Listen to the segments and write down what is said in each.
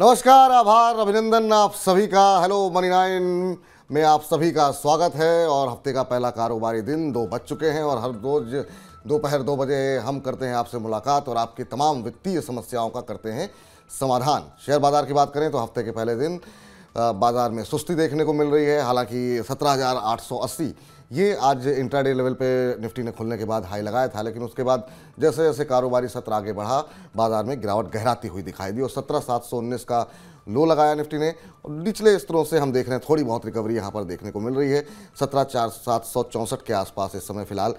नमस्कार, आभार, अभिनंदन आप सभी का। हेलो मनी 9 में आप सभी का स्वागत है। और हफ्ते का पहला कारोबारी दिन 2 बज चुके हैं और हर रोज दोपहर 2 बजे हम करते हैं आपसे मुलाकात और आपकी तमाम वित्तीय समस्याओं का करते हैं समाधान। शेयर बाजार की बात करें तो हफ्ते के पहले दिन बाजार में सुस्ती देखने को मिल रही है। हालांकि 17,880 ये आज इंट्राडे लेवल पे निफ्टी ने खुलने के बाद हाई लगाया था, लेकिन उसके बाद जैसे जैसे कारोबारी सत्र आगे बढ़ा बाजार में गिरावट गहराती हुई दिखाई दी और 17,719 का लो लगाया निफ्टी ने। और निचले स्तरों से हम देख रहे हैं थोड़ी बहुत रिकवरी यहाँ पर देखने को मिल रही है। 17,764 के आसपास इस समय फिलहाल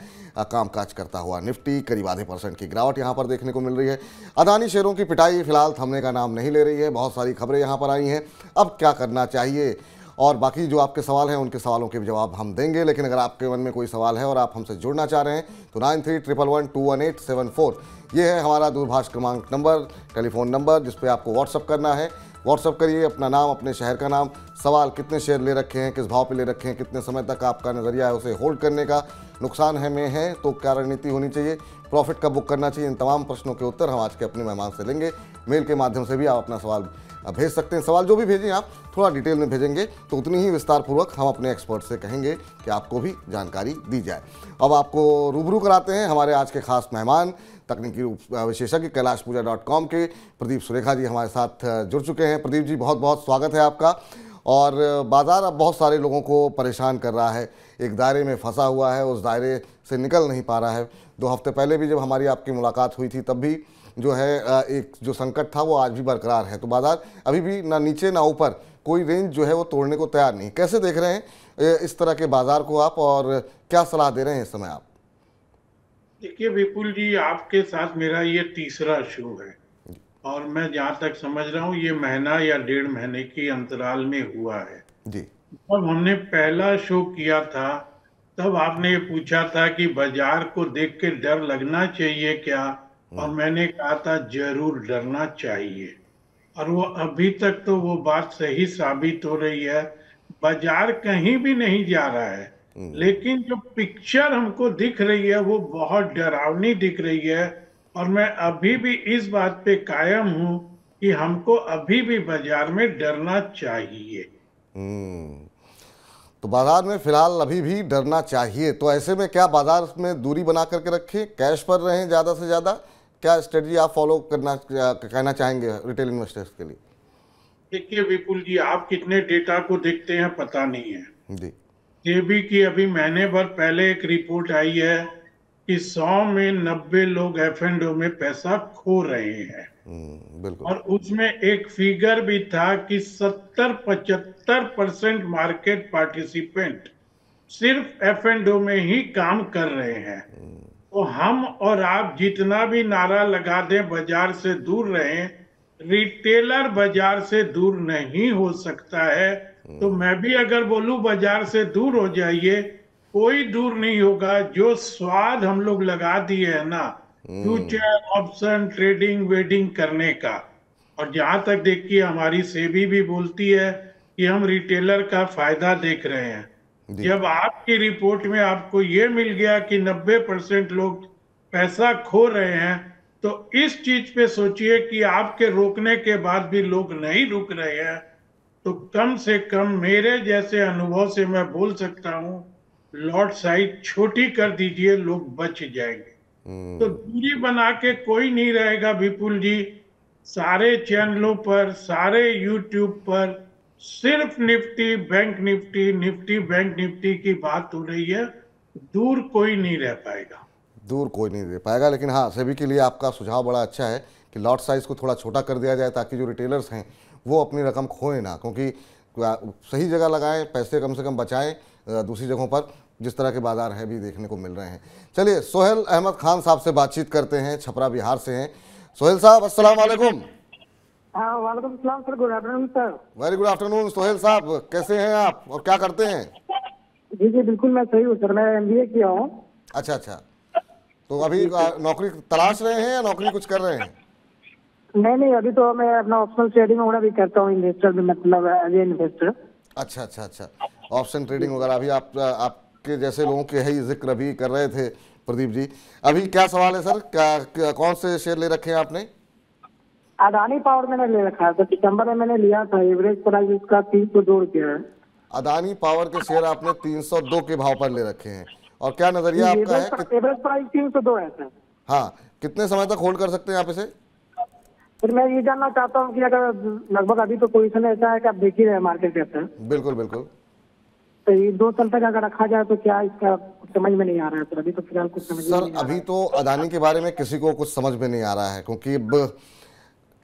कामकाज करता हुआ निफ्टी, करीब आधे % की गिरावट यहाँ पर देखने को मिल रही है। अदानी शेयरों की पिटाई फिलहाल थमने का नाम नहीं ले रही है। बहुत सारी खबरें यहाँ पर आई हैं, अब क्या करना चाहिए और बाकी जो आपके सवाल हैं उनके सवालों के जवाब हम देंगे। लेकिन अगर आपके मन में कोई सवाल है और आप हमसे जुड़ना चाह रहे हैं तो 9311121874 ये है हमारा दूरभाष क्रमांक नंबर, टेलीफोन नंबर, जिस पे आपको व्हाट्सअप करना है। व्हाट्सअप करिए अपना नाम, अपने शहर का नाम, सवाल कितने शेयर ले रखे हैं, किस भाव पे ले रखे हैं, कितने समय तक आपका नज़रिया है उसे होल्ड करने का, नुकसान है में है तो क्या रणनीति होनी चाहिए, प्रॉफिट कब बुक करना चाहिए, इन तमाम प्रश्नों के उत्तर हम आज के अपने मेहमान से लेंगे। मेल के माध्यम से भी आप अपना सवाल भेज सकते हैं। सवाल जो भी भेजें आप थोड़ा डिटेल में भेजेंगे तो उतनी ही विस्तार पूर्वक हम अपने एक्सपर्ट से कहेंगे कि आपको भी जानकारी दी जाए। अब आपको रूबरू कराते हैं हमारे आज के खास मेहमान, तकनीकी विशेषज्ञ कैलाशपूजा.com के प्रदीप सुरेखा जी हमारे साथ जुड़ चुके हैं। प्रदीप जी, बहुत बहुत स्वागत है आपका। और बाज़ार अब बहुत सारे लोगों को परेशान कर रहा है, एक दायरे में फंसा हुआ है, उस दायरे से निकल नहीं पा रहा है। 2 हफ्ते पहले भी जब हमारी आपकी मुलाकात हुई थी तब भी जो है एक जो संकट था वो आज भी बरकरार है। तो बाजार अभी भी ना नीचे ना ऊपर, कोई रेंज जो है वो तोड़ने को तैयार नहीं। कैसे देख रहे हैं इस तरह के बाजार को आप और क्या सलाह दे रहे हैं इस समय आप? देखिए विपुल जी, आपके साथ मेरा ये तीसरा शो है और मैं जहाँ तक समझ रहा हूँ ये महीना या 1.5 महीने की अंतराल में हुआ है जी। जब हमने पहला शो किया था तब आपने ये पूछा था कि बाजार को देख के डर लगना चाहिए क्या, और मैंने कहा था जरूर डरना चाहिए। और वो अभी तक तो वो बात सही साबित हो रही है। बाजार कहीं भी नहीं जा रहा है, लेकिन जो पिक्चर हमको दिख रही है वो बहुत डरावनी दिख रही है। और मैं अभी भी इस बात पे कायम हूं कि हमको अभी भी बाजार में डरना चाहिए। तो बाजार में फिलहाल अभी भी डरना चाहिए। तो ऐसे में क्या बाजार में दूरी बना करके रखें, कैश पर रहें ज़्यादा से ज़्यादा, क्या स्ट्रेटजी आप फॉलो करना कहना चाहेंगे रिटेल इन्वेस्टर्स के लिए? देखिए विपुल जी, आप कितने डेटा को देखते हैं पता नहीं है जी। सेबी की अभी महीने भर पहले एक रिपोर्ट आई है कि 100 में 90 लोग एफ&ओ में पैसा खो रहे हैं। बिल्कुल। और उसमें एक फिगर भी था कि 70-75% मार्केट पार्टिसिपेंट सिर्फ एफ&ओ में ही काम कर रहे हैं। तो हम और आप जितना भी नारा लगा दें बाजार से दूर रहें, रिटेलर बाजार से दूर नहीं हो सकता है। तो मैं भी अगर बोलूं बाजार से दूर हो जाइए, कोई दूर नहीं होगा। जो स्वाद हम लोग लगा दिए है ना फ्यूचर ऑप्शन ट्रेडिंग वेडिंग करने का, और जहां तक देखिए हमारी सेबी भी बोलती है कि हम रिटेलर का फायदा देख रहे हैं। जब आपकी रिपोर्ट में आपको ये मिल गया कि 90% लोग पैसा खो रहे हैं, तो इस चीज पे सोचिए कि आपके रोकने के बाद भी लोग नहीं रुक रहे हैं। तो कम से कम मेरे जैसे अनुभव से मैं बोल सकता हूं, लॉट साइज छोटी कर दीजिए, लोग बच जाएंगे। तो दूरी बना के कोई नहीं रहेगा विपुल जी। सारे चैनलों पर, सारे यूट्यूब पर सिर्फ Nifty bank Nifty, Nifty bank Nifty की बात हो रही है। दूर कोई नहीं रह पाएगा। दूर कोई नहीं रह पाएगा, लेकिन हाँ, सेबी के लिए आपका सुझाव बड़ा अच्छा है कि लॉट साइज़ को थोड़ा छोटा कर दिया जाए ताकि जो रिटेलर्स हैं वो अपनी रकम खोएं ना, क्योंकि सही जगह लगाएं, पैसे कम से कम बचाएं। दूसरी जगहों पर जिस तरह के बाजार हैं भी देखने को मिल रहे हैं। चलिए सोहेल अहमद खान साहब से बातचीत करते हैं, छपरा बिहार से हैं। सोहेल साहब, अस्सलाम वालेकुम। वालेकुम सलाम sir, good afternoon sir. Very good afternoon. Sohail साहब, कैसे हैं आप और क्या करते हैं? जी जी बिल्कुल, मैं सही हूँ सर, मैं MBA किया हूँ। अच्छा अच्छा, तो अभी नौकरी तलाश रहे हैं या नौकरी कुछ कर रहे हैं? नहीं, अभी तो मैं अपना ऑप्शनल ट्रेडिंग वगैरह भी करता हूँ, इन्वेस्टर भी, मतलब एज ए इन्वेस्टर। अच्छा अच्छा अच्छा, ऑप्शन ट्रेडिंग वगैरह अभी आपके जैसे लोगों के ही जिक्र अभी कर रहे थे प्रदीप जी। अभी क्या सवाल है सर, क्या कौन से शेयर ले रखे हैं आपने? अडानी पावर मैंने ले रखा है, तो सितंबर में मैंने लिया था। एवरेज प्राइस उसका 302 रुपया है। अदानी पावर के शेयर आपने 302 के भाव पर ले रखे हैं, और क्या नजरिया आपका है कि एवरेज प्राइस 302 है सर। हाँ, कितने समय तक होल्ड कर सकते हैं आप इसे? फिर मैं ये जानना चाहता हूँ कि अगर लगभग अभी तो पोजीशन ऐसा है कि आप देख ही रहे मार्केट कैसा है, बिल्कुल बिल्कुल। तो ये 2 साल तक अगर रखा जाए तो क्या इसका कुछ समझ में नहीं आ रहा है सर। अभी तो फिलहाल कुछ समझ में सर नहीं आ रहा अभी है। तो अदानी के बारे में किसी को कुछ समझ में नहीं आ रहा है, क्योंकि अब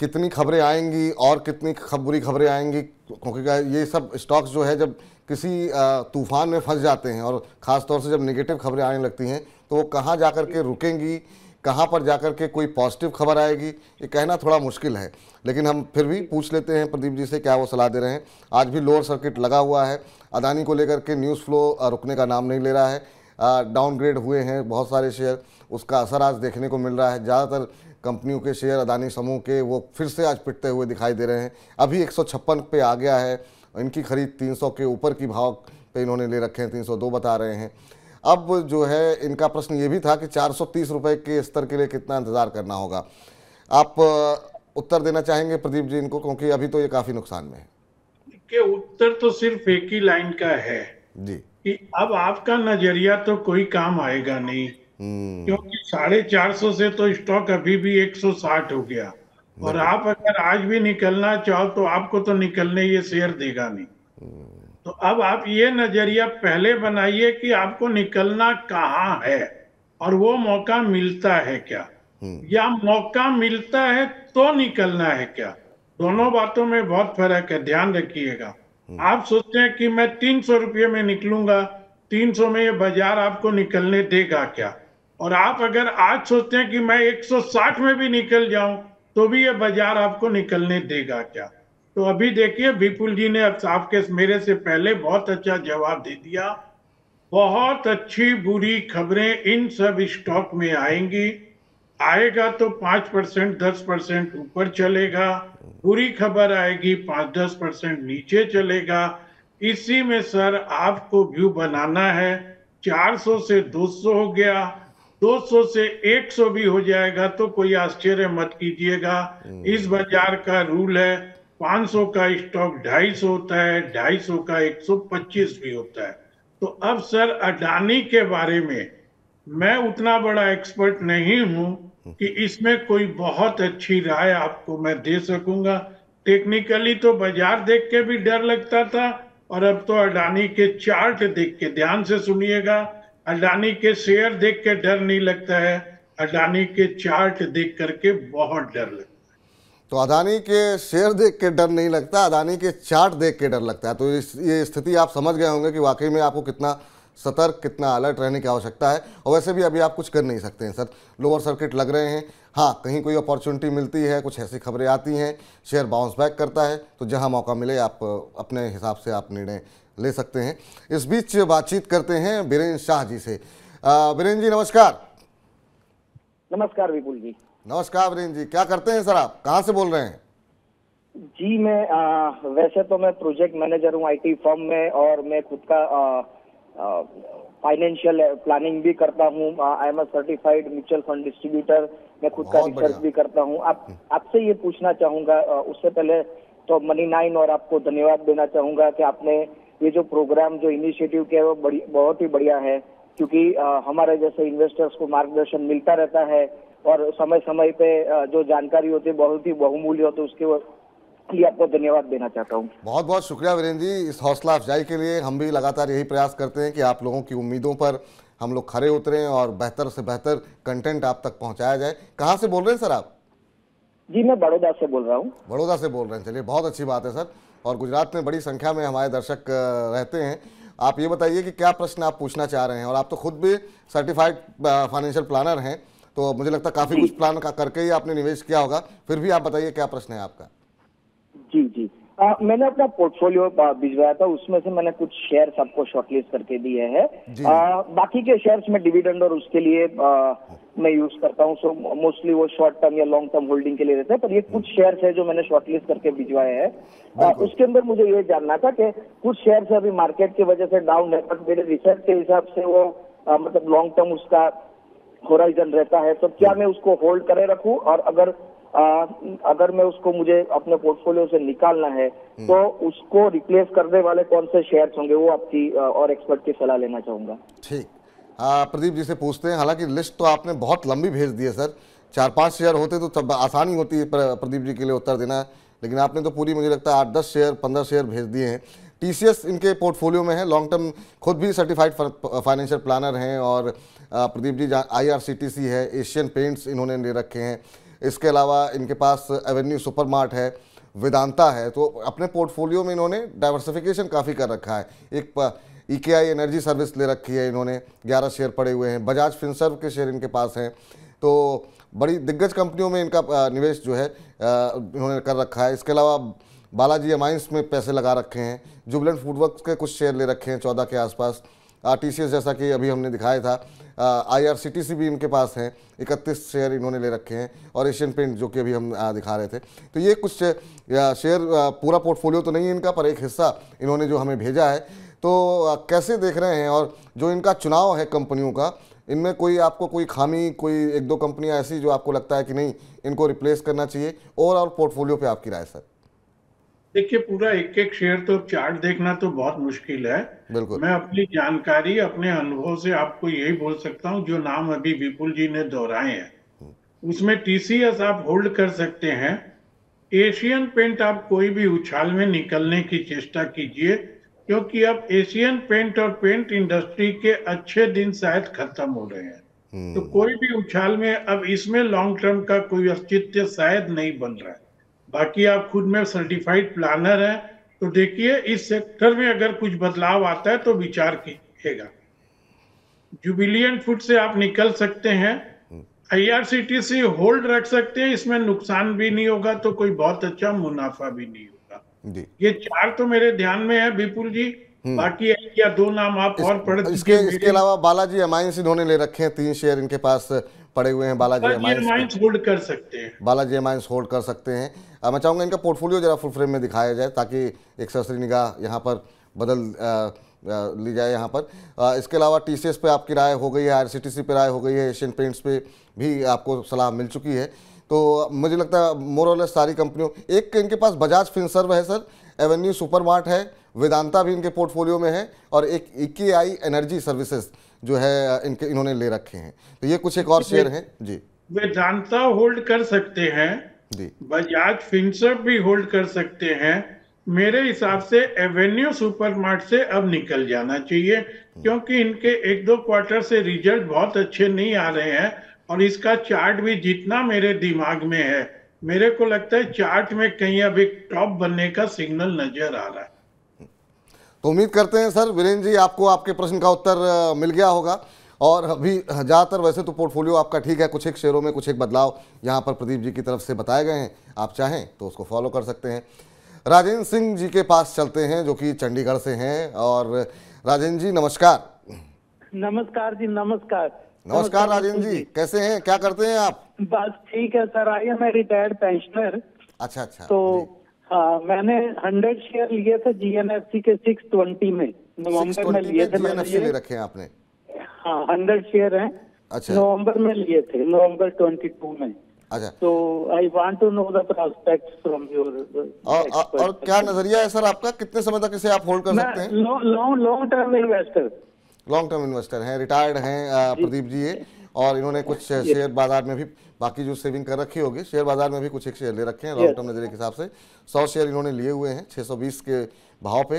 कितनी खबरें आएंगी और कितनी बुरी खबरें आएंगी, क्योंकि ये सब स्टॉक्स जो है जब किसी तूफान में फंस जाते हैं, और ख़ास तौर से जब नेगेटिव खबरें आने लगती हैं, तो वो कहाँ जा कर के रुकेंगी, कहाँ पर जा कर के कोई पॉजिटिव खबर आएगी, ये कहना थोड़ा मुश्किल है। लेकिन हम फिर भी पूछ लेते हैं प्रदीप जी से क्या वो सलाह दे रहे हैं। आज भी लोअर सर्किट लगा हुआ है, अदानी को लेकर के न्यूज़ फ्लो रुकने का नाम नहीं ले रहा है। डाउनग्रेड हुए हैं बहुत सारे शेयर, उसका असर आज देखने को मिल रहा है। ज़्यादातर कंपनियों के शेयर अदानी समूह के वो फिर से आज पिटते हुए दिखाई दे रहे हैं। अभी 156 पे आ गया है, इनकी खरीद 300 के ऊपर की भाव पे इन्होंने ले रखे हैं, 302 बता रहे हैं। अब जो है इनका प्रश्न ये भी था कि 430 रुपये के स्तर के लिए कितना इंतज़ार करना होगा। आप उत्तर देना चाहेंगे प्रदीप जी इनको, क्योंकि अभी तो ये काफ़ी नुकसान में है। कि उत्तर तो सिर्फ एक ही लाइन का है जी। कि अब आपका नजरिया तो कोई काम आएगा नहीं, क्योंकि 450 से तो स्टॉक अभी भी 160 हो गया, और आप अगर आज भी निकलना चाहो तो आपको तो निकलने ये शेयर देगा नहीं। तो अब आप ये नजरिया पहले बनाइए कि आपको निकलना कहाँ है और वो मौका मिलता है क्या, या मौका मिलता है तो निकलना है क्या। दोनों बातों में बहुत फर्क है, ध्यान रखिएगा। आप सोचते हैं कि मैं 300 रुपये में निकलूंगा, 300 में ये बाजार आपको निकलने देगा क्या, और आप अगर आज सोचते हैं कि मैं 160 में भी निकल जाऊं तो भी ये बाजार आपको निकलने देगा क्या। तो अभी देखिए विपुल जी ने आपके मेरे से पहले बहुत अच्छा जवाब दे दिया। बहुत अच्छी बुरी खबरें इन सब स्टॉक में आएंगी, आएगा तो 5% 10% ऊपर चलेगा, बुरी खबर आएगी 5-10% नीचे चलेगा। इसी में सर आपको व्यू बनाना है। 400 से 200 हो गया, 200 से 100 भी हो जाएगा तो कोई आश्चर्य मत कीजिएगा। इस बाजार का रूल है 500 का स्टॉक 250 होता है, 250 का 125 भी होता है। तो अब सर अडानी के बारे में मैं उतना बड़ा एक्सपर्ट नहीं हूं कि इसमें कोई बहुत अच्छी राय आपको मैं दे सकूंगा। टेक्निकली तो बाजार देख के भी डर लगता था, और अब तो अडानी के चार्ट देख के, ध्यान से सुनिएगा, अडानी के शेयर देख के डर नहीं लगता है, अडानी के चार्ट देख करके बहुत डर लगता है। तो अदानी के शेयर देख के डर नहीं लगता, अदानी के चार्ट देख के डर लगता है। तो ये स्थिति आप समझ गए होंगे कि वाकई में आपको कितना सतर्क, कितना अलर्ट रहने की आवश्यकता है। और वैसे भी अभी आप कुछ कर नहीं सकते हैं सर, लोअर सर्किट लग रहे हैं। हाँ, कहीं कोई अपॉर्चुनिटी मिलती है, कुछ ऐसी खबरें आती हैं, शेयर बाउंस बैक करता है, तो जहाँ मौका मिले आप अपने हिसाब से आप निर्णय ले सकते हैं। इस बीच बातचीत करते हैं बीरेन शाह जी से। बीरेन जी नमस्कार। नमस्कार विपुल जी। नमस्कार बीरेन जी, क्या करते हैं सर आप, कहाँ से बोल रहे हैं? जी मैं वैसे तो मैं प्रोजेक्ट मैनेजर हूँ आईटी फर्म में, और मैं खुद का फाइनेंशियल प्लानिंग भी करता हूँ। I am a certified mutual fund distributor. मैं खुद का रिसर्च भी करता हूँ। आपसे ये पूछना चाहूंगा, उससे पहले तो मनी9 और आपको धन्यवाद देना चाहूंगा कि आपने ये जो प्रोग्राम, जो इनिशिएटिव किया है वो बहुत ही बढ़िया है, क्योंकि हमारे जैसे इन्वेस्टर्स को मार्गदर्शन मिलता रहता है, और समय समय पे जो जानकारी होती है बहुत ही बहुमूल्य होती है। उसके लिए आपको धन्यवाद देना चाहता हूँ। बहुत बहुत शुक्रिया वीरेंद्र जी इस हौसला अफजाई के लिए। हम भी लगातार यही प्रयास करते हैं कि आप लोगों की उम्मीदों पर हम लोग खरे उतरें और बेहतर से बेहतर कंटेंट आप तक पहुंचाया जाए। कहाँ से बोल रहे हैं सर आप? जी मैं बड़ौदा से बोल रहा हूँ। बड़ौदा से बोल रहे हैं, चलिए बहुत अच्छी बात है सर। और गुजरात में बड़ी संख्या में हमारे दर्शक रहते हैं। आप ये बताइए कि क्या प्रश्न आप पूछना चाह रहे हैं, और आप तो खुद भी सर्टिफाइड फाइनेंशियल प्लानर हैं, तो मुझे लगता है काफ़ी कुछ प्लान करके ही आपने निवेश किया होगा। फिर भी आप बताइए क्या प्रश्न है आपका। जी जी मैंने अपना पोर्टफोलियो भिजवाया था, उसमें से मैंने कुछ शेयर्स आपको शॉर्टलिस्ट करके दिए हैं। बाकी के शेयर्स में डिविडेंड और उसके लिए मैं यूज करता हूँ। सो मोस्टली वो शॉर्ट टर्म या लॉन्ग टर्म होल्डिंग के लिए रहते हैं, पर ये कुछ शेयर्स है जो मैंने शॉर्टलिस्ट करके भिजवाए हैं। उसके अंदर मुझे ये जानना था कि कुछ शेयर्स अभी मार्केट की वजह से डाउन है, बट मेरे रिसर्च के हिसाब से वो मतलब लॉन्ग टर्म उसका होराइजन रहता है, तो क्या मैं उसको होल्ड करे रखूं, और अगर अगर मैं उसको मुझे अपने पोर्टफोलियो से निकालना है तो उसको रिप्लेस करने वाले कौन से शेयर्स होंगे, वो आपकी और एक्सपर्ट की सलाह लेना चाहूंगा। ठीक, प्रदीप जी से पूछते हैं। हालांकि लिस्ट तो आपने बहुत लंबी भेज दी है सर, 4-5 शेयर होते तो तब आसानी होती है प्रदीप जी के लिए उत्तर देना, लेकिन आपने तो पूरी मुझे लगता है 8-10 शेयर 15 शेयर भेज दिए हैं। टीसीएस इनके पोर्टफोलियो में है, लॉन्ग टर्म, खुद भी सर्टिफाइड फाइनेंशियल प्लानर हैं। और प्रदीप जी आईआरसीटीसी है, एशियन पेंट्स इन्होंने ले रखे हैं। इसके अलावा इनके पास एवेन्यू सुपरमार्ट है, वेदांता है। तो अपने पोर्टफोलियो में इन्होंने डाइवर्सिफिकेशन काफ़ी कर रखा है। एक ईकेआई एनर्जी सर्विस ले रखी है इन्होंने, 11 शेयर पड़े हुए हैं। बजाज फिनसर्व के शेयर इनके पास हैं। तो बड़ी दिग्गज कंपनियों में इनका निवेश जो है इन्होंने कर रखा है। इसके अलावा बालाजी एमाइंस में पैसे लगा रखे हैं। जुबिलेंट फूडवर्क्स के कुछ शेयर ले रखे हैं 14 के आसपास। टीसीएस जैसा कि अभी हमने दिखाया था, आईआरसीटीसी भी इनके पास हैं, 31 शेयर इन्होंने ले रखे हैं। और एशियन पेंट जो कि अभी हम दिखा रहे थे। तो ये कुछ शेयर, पूरा पोर्टफोलियो तो नहीं है इनका, पर एक हिस्सा इन्होंने जो हमें भेजा है। तो कैसे देख रहे हैं, और जो इनका चुनाव है कंपनियों का, इनमें कोई आपको कोई खामी, कोई 1-2 कंपनियां ऐसी जो आपको लगता है कि नहीं इनको रिप्लेस करना चाहिए, और पोर्टफोलियो पे आपकी राय सर? देखिए, पूरा एक एक शेयर तो चार्ट देखना तो बहुत मुश्किल है। बिल्कुल। मैं अपनी जानकारी, अपने अनुभव से आपको यही बोल सकता हूँ, जो नाम अभी विपुल जी ने दोहराए हैं उसमें टीसीएस आप होल्ड कर सकते हैं। एशियन पेंट आप कोई भी उछाल में निकलने की चेष्टा कीजिए, क्योंकि अब एशियन पेंट और पेंट इंडस्ट्री के अच्छे दिन शायद खत्म हो रहे हैं। तो कोई भी उछाल में अब इसमें लॉन्ग टर्म का कोई अस्तित्व शायद नहीं बन रहा है। बाकी आप खुद में सर्टिफाइड प्लानर हैं, तो देखिए इस सेक्टर में अगर कुछ बदलाव आता है तो विचार कीजिएगा। जुबिलिएंट फूड से आप निकल सकते हैं। आईआरसीटीसी होल्ड रख सकते हैं, इसमें नुकसान भी नहीं होगा तो कोई बहुत अच्छा मुनाफा भी नहीं होगा जी। ये 4 तो मेरे ध्यान में है विपुल जी। बाकी 1 या 2 नाम आप और पढ़ दीजिए। इसके अलावा बालाजी एमाइंस इन्होंने ले रखे हैं, 3 शेयर इनके पास पड़े हुए हैं। बालाजी एमाइंस होल्ड कर सकते हैं। बालाजी एमाइंस होल्ड कर सकते हैं। मैं चाहूँगा इनका पोर्टफोलियो जरा फुल फ्रेम में दिखाया जाए, ताकि एक सरसरी निगाह यहाँ पर बदल ली जाए यहाँ पर। इसके अलावा टीसीएस पे आपकी राय हो गई है, आईआरसीटीसी पे राय हो गई है, एशियन पेंट्स पे भी आपको सलाह मिल चुकी है। तो मुझे लगता है मोर और लेस सारी कंपनियों, एक इनके पास बजाज फिनसर्व है सर, एवेन्यू सुपरमार्ट है, वेदांता भी इनके पोर्टफोलियो में है, और एक ईकेआई एनर्जी सर्विसेज जो है इन्होंने ले रखे हैं। तो ये कुछ एक और शेयर हैं जी। वेदांता होल्ड कर सकते हैं जी, बजाज फिनसर्व भी होल्ड कर सकते हैं। मेरे हिसाब से एवेन्यू सुपरमार्ट से अब निकल जाना चाहिए, क्योंकि इनके 1-2 क्वार्टर से रिजल्ट बहुत अच्छे नहीं आ रहे हैं। और इसका चार्ट भी जितना मेरे दिमाग में है, मेरे को लगता है चार्ट में कहीं अब एक टॉप बनने का सिग्नल नजर आ रहा है। तो उम्मीद करते हैं सर वीरेंद्र जी आपको आपके प्रश्न का उत्तर मिल गया होगा। और अभी ज़्यादातर वैसे तो पोर्टफोलियो आपका ठीक है, कुछ एक शेयरों में कुछ एक बदलाव यहाँ पर प्रदीप जी की तरफ से बताए गए हैं, आप चाहें तो उसको फॉलो कर सकते हैं। राजेंद्र सिंह जी के पास चलते हैं, जो कि चंडीगढ़ से हैं। और राजेंद्र जी नमस्कार। नमस्कार जी, नमस्कार। नमस्कार राजेंद्र जी, कैसे हैं, क्या करते हैं आप? बस ठीक है सर, आइए, मैं रिटायर्ड पेंशनर। अच्छा। तो हाँ, मैंने 100 शेयर लिए थे जीएनएफसी के 620 में, नवंबर में लिए थे। जीएनएफसी ले रखे हैं आपने? हाँ, 100 शेयर हैं। अच्छा। नवंबर में लिए थे, नवंबर 22 में। अच्छा। तो I want to know the prospects from your. और क्या नजरिया है सर आपका, कितने समय तक इसे आप होल्ड कर सकते हैं? Long term investor. Long term investor हैं, रिटायर्ड हैं प्रदीप जी ये। और इन्होंने कुछ शेयर बाजार में भी, बाकी जो सेविंग कर रखी होगी, शेयर बाजार में भी कुछ एक शेयर ले रखे हैं लॉन्ग टर्म नजरिए के हिसाब से। 100 शेयर इन्होंने लिए हुए हैं 620 के भाव पे।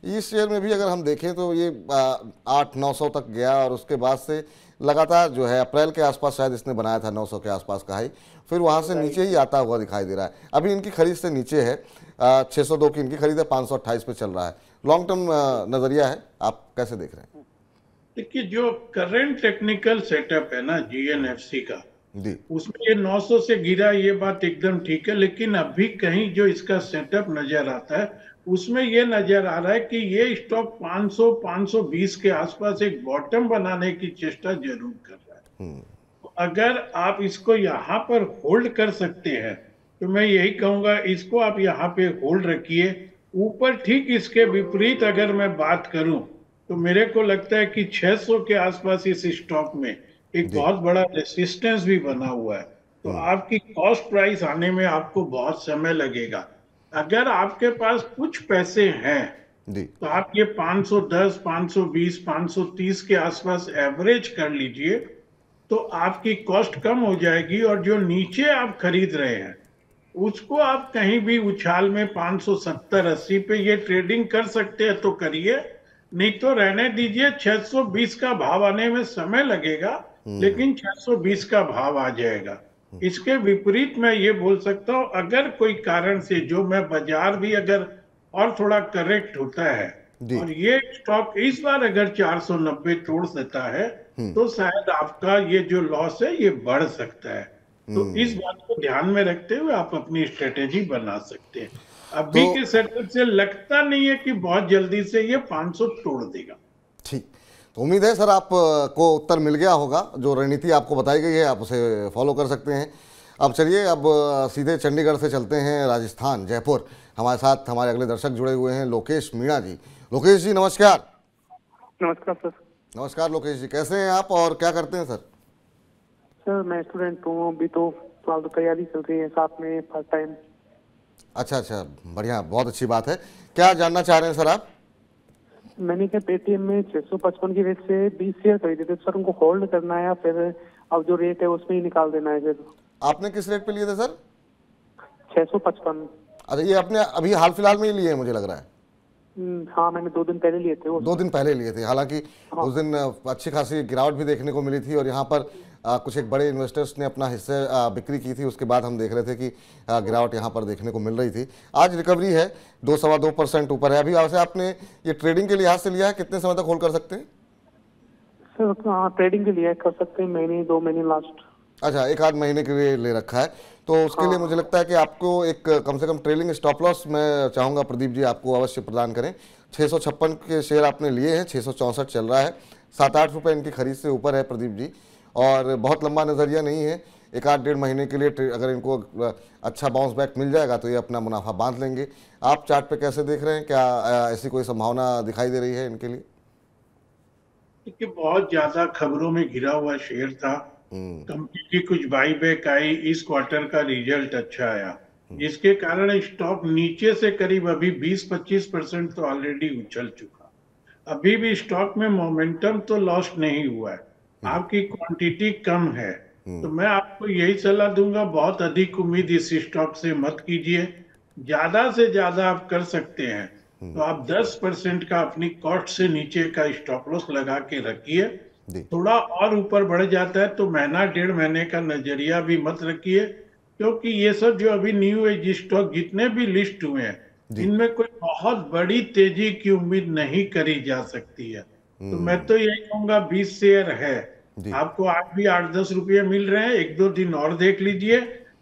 इस शेयर में भी अगर हम देखें तो ये 800-900 तक गया, और उसके बाद से लगातार जो है अप्रैल के आसपास शायद इसने बनाया था 900 के आसपास का हाई, फिर वहाँ से नीचे ही आता हुआ दिखाई दे रहा है। अभी इनकी खरीद से नीचे है, 602 की इनकी खरीद है, 528 पे चल रहा है। लॉन्ग टर्म नजरिया है, आप कैसे देख रहे हैं? देखिए, जो करंट टेक्निकल सेटअप है ना जीएनएफसी का जी, उसमें ये 900 से गिरा, ये बात एकदम ठीक है। लेकिन अभी कहीं जो इसका सेटअप नजर आता है, उसमें ये नजर आ रहा है कि ये स्टॉक 500-520 के आसपास एक बॉटम बनाने की चेष्टा जरूर कर रहा है। तो अगर आप इसको यहाँ पर होल्ड कर सकते हैं, तो मैं यही कहूंगा इसको आप यहाँ पे होल्ड रखिए। ऊपर ठीक इसके विपरीत अगर मैं बात करूं, तो मेरे को लगता है कि 600 के आसपास इस स्टॉक में एक बहुत बड़ा रेसिस्टेंस भी बना हुआ है। तो आपकी कॉस्ट प्राइस आने में आपको बहुत समय लगेगा। अगर आपके पास कुछ पैसे हैं जी तो आप ये 510, 520, 530 के आसपास एवरेज कर लीजिए, तो आपकी कॉस्ट कम हो जाएगी। और जो नीचे आप खरीद रहे हैं उसको आप कहीं भी उछाल में 570-80 पे ये ट्रेडिंग कर सकते हैं तो करिए, नहीं तो रहने दीजिए। 620 का भाव आने में समय लगेगा, लेकिन 620 का भाव आ जाएगा। इसके विपरीत मैं ये बोल सकता हूं, अगर कोई कारण से जो मैं बाजार भी अगर और थोड़ा करेक्ट होता है जी और ये स्टॉक इस बार अगर 490 तोड़ देता है तो शायद आपका ये जो लॉस है ये बढ़ सकता है। तो इस बात को ध्यान में रखते हुए आप अपनी स्ट्रेटेजी बना सकते हैं। अभी तो के सेटअप से लगता नहीं है कि बहुत जल्दी से ये 500 तोड़ देगा। ठीक, तो उम्मीद है सर आप को उत्तर मिल गया होगा। जो रणनीति आपको बताई गई है आप उसे फॉलो कर सकते हैं। अब चलिए, अब सीधे चंडीगढ़ से चलते हैं राजस्थान, जयपुर। हमारे साथ हमारे अगले दर्शक जुड़े हुए हैं, लोकेश मीणा जी। लोकेश जी नमस्कार। नमस्कार सर। नमस्कार लोकेश जी, कैसे हैं आप और क्या करते हैं सर? सर मैं स्टूडेंट हूँ, अभी तो फिलहाल तो तैयारी चल रही है, साथ में पार्ट टाइम। अच्छा अच्छा, बढ़िया, बहुत अच्छी बात है। क्या जानना चाह रहे हैं सर आप? मैंने क्या पेटीएम में 655 की रेट से 20 शेयर खरीदे थे सर, उनको होल्ड करना है या फिर अब जो रेट है उसमें ही निकाल देना है फिर? आपने किस रेट पे लिए थे सर? 655। अच्छा, ये आपने अभी हाल फिलहाल में ही लिए हैं मुझे लग रहा है। हाँ मैंने 2 दिन पहले लिए थे वो। 2 दिन पहले लिए थे, हालांकि हाँ। उस दिन अच्छी खासी गिरावट भी देखने को मिली थी और यहाँ पर कुछ एक बड़े इन्वेस्टर्स ने अपना हिस्से बिक्री की थी। उसके बाद हम देख रहे थे कि गिरावट यहाँ पर देखने को मिल रही थी। आज रिकवरी है, 2-2.25% ऊपर है। अभी वैसे आपने ये ट्रेडिंग के लिहाज से लिया है, कितने समय तक होल्ड कर सकते हैं सर? हाँ ट्रेडिंग के लिए कर सकते हैं, महीने 2 महीने लास्ट। अच्छा, 1 आध महीने के लिए ले रखा है, तो उसके लिए मुझे लगता है कि आपको एक कम से कम ट्रेलिंग स्टॉप लॉस मैं चाहूँगा प्रदीप जी आपको अवश्य प्रदान करें। 656 के शेयर आपने लिए हैं, 664 चल रहा है, 7-8 रुपये इनकी खरीद से ऊपर है प्रदीप जी, और बहुत लंबा नज़रिया नहीं है। 1-8-1.5 महीने के लिए अगर इनको अच्छा बाउंस बैक मिल जाएगा तो ये अपना मुनाफा बांध लेंगे। आप चार्ट पे कैसे देख रहे हैं, क्या ऐसी कोई संभावना दिखाई दे रही है इनके लिए? कि बहुत ज्यादा खबरों में घिरा हुआ शेयर था। कंपनी की कुछ बाई बैक आई, इस क्वार्टर का रिजल्ट अच्छा आया, जिसके कारण स्टॉक नीचे से करीब अभी 20-25% तो ऑलरेडी उछल चुका। अभी भी स्टॉक में मोमेंटम तो लॉस नहीं हुआ है, आपकी क्वांटिटी कम है। तो मैं आपको यही सलाह दूंगा, बहुत अधिक उम्मीद इस स्टॉक से मत कीजिए। ज्यादा से ज्यादा आप कर सकते हैं तो आप 10% का अपनी कॉस्ट से नीचे का स्टॉप लॉस लगा के रखिए। थोड़ा और ऊपर बढ़ जाता है तो महीना 1.5 महीने का नजरिया भी मत रखिए, क्योंकि ये सब जो अभी न्यू एज स्टॉक जितने भी लिस्ट हुए हैं इनमें कोई बहुत बड़ी तेजी की उम्मीद नहीं करी जा सकती है। तो मैं तो यही कहूंगा 20 शेयर है, आपको आज भी 8-10 रुपये मिल रहे हैं, 1-2 दिन और देख लीजिए,